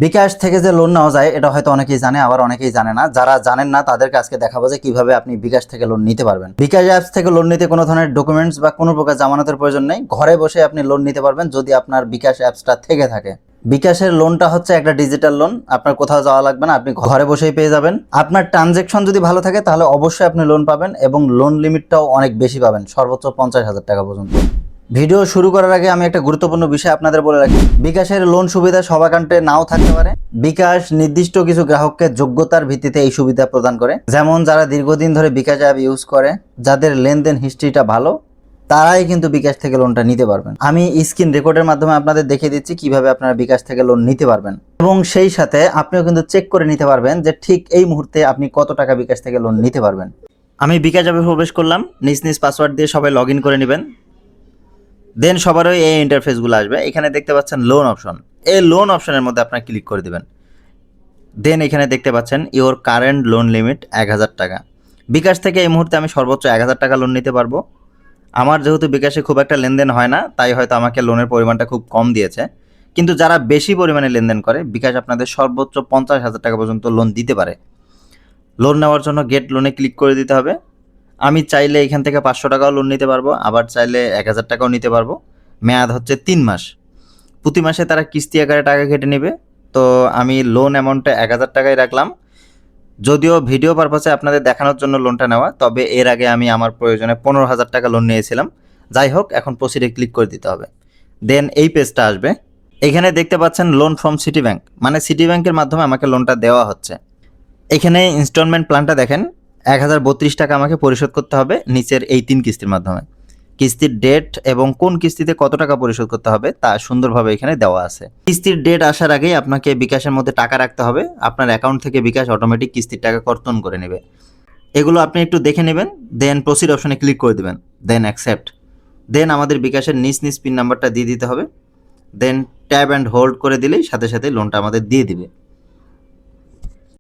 বিকাশ থেকে যে লোন নেওয়া যায় এটা হয়তো অনেকেই জানে, আবার অনেকেই জানে না। যারা জানেন না তাদেরকে আজকে দেখাবো যে কিভাবে আপনি বিকাশ থেকে লোন নিতে পারবেন। বিকাশ অ্যাপস থেকে লোন নিতে কোনো ধরনের ডকুমেন্টস বা কোনো প্রকার জামানতের প্রয়োজন নেই। ঘরে বসে আপনি লোন নিতে পারবেন যদি আপনার বিকাশ অ্যাপসটা থেকে থাকে। বিকাশের লোনটা হচ্ছে একটা ডিজিটাল লোন, আপনার কোথাও যাওয়া লাগবে না, আপনি ঘরে বসেই পেয়ে যাবেন। আপনার ট্রানজ্যাকশন যদি ভালো থাকে তাহলে অবশ্যই আপনি লোন পাবেন এবং লোন লিমিটটাও অনেক বেশি পাবেন, সর্বোচ্চ 50,000 টাকা পর্যন্ত। ভিডিও শুরু করার আগে আমি একটা গুরুত্বপূর্ণ বিষয় আপনাদের বলে রাখি, বিকাশের লোন সুবিধা সব অ্যাকাউন্টে নাও থাকতে পারে। বিকাশ নির্দিষ্ট কিছু গ্রাহককে যোগ্যতার ভিত্তিতে এই সুবিধা প্রদান করে, যেমন যারা দীর্ঘদিন ধরে বিকাশ অ্যাপ ইউজ করে, যাদের লেনদেন হিস্ট্রিটা ভালো, তারাই কিন্তু বিকাশ থেকে লোনটা নিতে পারবেন। আমি স্ক্রিন রেকর্ডের মাধ্যমে আপনাদের দেখিয়ে দিচ্ছি কিভাবে আপনারা বিকাশ থেকে লোন নিতে পারবেন এবং সেই সাথে আপনিও কিন্তু চেক করে নিতে পারবেন যে ঠিক এই মুহূর্তে আপনি কত টাকা বিকাশ থেকে লোন নিতে পারবেন। আমি বিকাশ অ্যাপে প্রবেশ করলাম, নিজ নিজ পাসওয়ার্ড দিয়ে সবাই লগ ইন করে নেবেন। দেন সবারই এই ইন্টারফেসগুলো আসবে। এখানে দেখতে পাচ্ছেন লোন অপশন, এই লোন অপশনের মধ্যে আপনারা ক্লিক করে দেবেন। দেন এখানে দেখতে পাচ্ছেন ইওর কারেন্ট লোন লিমিট 1000 টাকা। বিকাশ থেকে এই মুহূর্তে আমি সর্বোচ্চ 1000 টাকা লোন নিতে পারবো। আমার যেহেতু বিকাশে খুব একটা লেনদেন হয় না, তাই হয়তো আমাকে লোনের পরিমাণটা খুব কম দিয়েছে। কিন্তু যারা বেশি পরিমাণে লেনদেন করে, বিকাশ আপনাদের সর্বোচ্চ 50,000 টাকা পর্যন্ত লোন দিতে পারে। লোন নেওয়ার জন্য গেট লোনে ক্লিক করে দিতে হবে। আমি চাইলে এখান থেকে 500 টাকাও লোন নিতে পারবো, আবার চাইলে 1000 টাকাও নিতে পারবো। মেয়াদ হচ্ছে 3 মাস। প্রতি মাসে তারা কিস্তি আকারে টাকা কেটে নেবে। তো আমি লোন অ্যামাউন্টটা 1000 টাকাই রাখলাম। যদিও ভিডিও পারপাসে আপনাদের দেখানোর জন্য লোনটা নেওয়া, তবে এর আগে আমি আমার প্রয়োজনে 15,000 টাকা লোন নিয়েছিলাম। যাই হোক, এখন প্রসিডে ক্লিক করে দিতে হবে। দেন এই পেজটা আসবে। এখানে দেখতে পাচ্ছেন লোন ফ্রম সিটি ব্যাংক, মানে সিটি ব্যাংকের মাধ্যমে আমাকে লোনটা দেওয়া হচ্ছে। এখানে ইনস্টলমেন্ট প্ল্যানটা দেখেন, 1032 টাকা আমাকে পরিশোধ করতে হবে নিচের এই 3 কিস্তির মাধ্যমে। কিস্তির ডেট এবং কোন কিস্তিতে কত টাকা পরিশোধ করতে হবে তা সুন্দরভাবে এখানে দেওয়া আছে। কিস্তির ডেট আসার আগেই আপনাকে বিকাশের মধ্যে টাকা রাখতে হবে। আপনার অ্যাকাউন্ট থেকে বিকাশ অটোমেটিক কিস্তির টাকা কর্তন করে নেবে। এগুলো আপনি একটু দেখে নেবেন। দেন প্রসিড অপশনে ক্লিক করে দেবেন। দেন অ্যাকসেপ্ট। দেন আমাদের বিকাশের নিজ নিজ পিন নাম্বারটা দিয়ে দিতে হবে। দেন ট্যাব অ্যান্ড হোল্ড করে দিলেই সাথে সাথে লোনটা আমাদের দিয়ে দিবে।